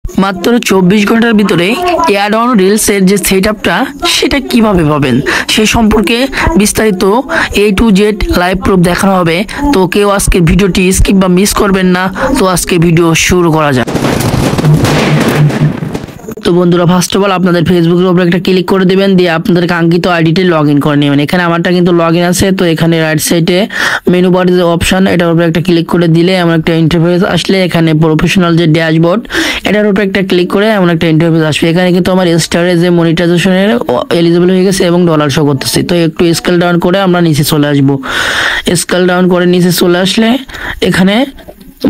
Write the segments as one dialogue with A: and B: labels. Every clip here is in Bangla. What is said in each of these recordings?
A: মাত্র 24 ঘন্টার ভিতরে অ্যাড অন রিলস এর যে সেটআপটা সেটা কিভাবে পাবেন সেই সম্পর্কে বিস্তারিত A to Z live proof দেখানো হবে। তো কেউ আজকে ভিডিওটি স্কিপ বা মিস করবেন না। তো আজকে ভিডিও শুরু করা যাক। তো বন্ধুরা, ফার্স্ট অফ অল আপনাদের ফেসবুকের উপরে একটা ক্লিক করে দিবেন, দিয়ে আপনাদের কাঙ্ক্ষিত আইডিতে লগ ইন করে নেবেন। এখানে আমারটা কিন্তু লগ ইন আছে। তো এখানে রাইট সাইডে মেনু বার যে অপশন, এটার উপরে একটা ক্লিক করে দিলে এমন একটা ইন্টারফেস আসলে এখানে প্রফেশনাল যে ড্যাশবোর্ড এটার উপরে একটা ক্লিক করে এমন একটা ইন্টারফেস আসবে। এখানে কিন্তু আমার স্টারে যে মনিটাইজেশনের এলিজিবল হয়ে গেছে এবং ডলার শো করতেছে। তো একটু স্কেল ডাউন করে আমরা নিচে চলে আসব। স্কেল ডাউন করে নিচে চলে আসলে এখানে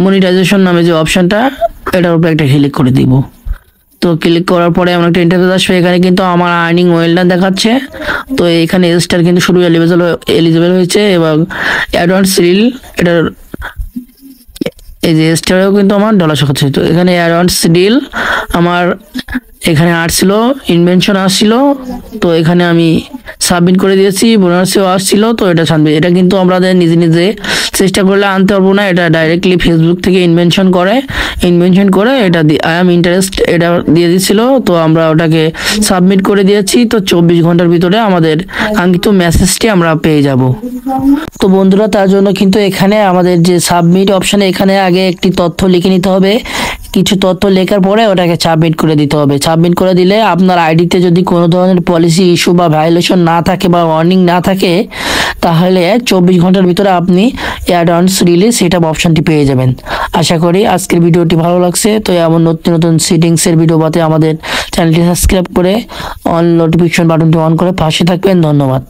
A: মনিটাইজেশন নামে যে অপশনটা এটার উপরে একটা ক্লিক করে দিব। তো ক্লিক করার পরে এমন একটা ইন্টারফেস আসবে। এখানে কিন্তু আমার আর্নিং ওয়েল ডান দেখাচ্ছে। তো এখানে স্টার কিন্তু শুরু এলিজিবল হয়েছে এবং অ্যাডভান্স রিল এটার এই যে স্টারেও কিন্তু আমার ডলার শো করছে। তো এখানে অ্যাডভান্স রিল আমার এখানে আসছিল, ইনভেনশন আসছিল। তো এখানে আমি সাবমিট করে দিয়েছি, বোনাসও আসছিল। তো এটা সাবমিট, এটা কিন্তু আমাদের নিজে নিজে চেষ্টা করলে আনতে পারবো না। এটা ডাইরেক্টলি ফেসবুক থেকে ইনভেনশন করে এটা আই এম ইন্টারেস্ট এটা দিয়ে দিচ্ছিল। তো আমরা ওটাকে সাবমিট করে দিয়েছি। তো 24 ঘন্টার ভিতরে আমাদের কাঙ্ক্ষিত মেসেজটি আমরা পেয়ে যাব। তো বন্ধুরা, তার জন্য কিন্তু এখানে আমাদের যে সাবমিট অপশানে এখানে আগে একটি তথ্য লিখে নিতে হবে। কিছু তথ্য লেখার পরে ওটাকে সাবমিট করে দিতে হবে। সাবমিট করে দিলে আপনার আইডিতে যদি কোনো ধরনের পলিসি ইস্যু বা ভায়োলেশন না থাকে বা ওয়ার্নিং না থাকে, তাহলে 24 ঘন্টার ভিতরে আপনি অ্যাড অনস রিলিজ সেটআপ অপশনটি পেয়ে যাবেন। আশা করি আজকের ভিডিওটি ভালো লাগছে। তো এমন নতুন নতুন সেটিংসের ভিডিও পাতে আমাদের চ্যানেলটি সাবস্ক্রাইব করে অন নোটিফিকেশন বাটনটি অন করে পাশে থাকবেন। ধন্যবাদ।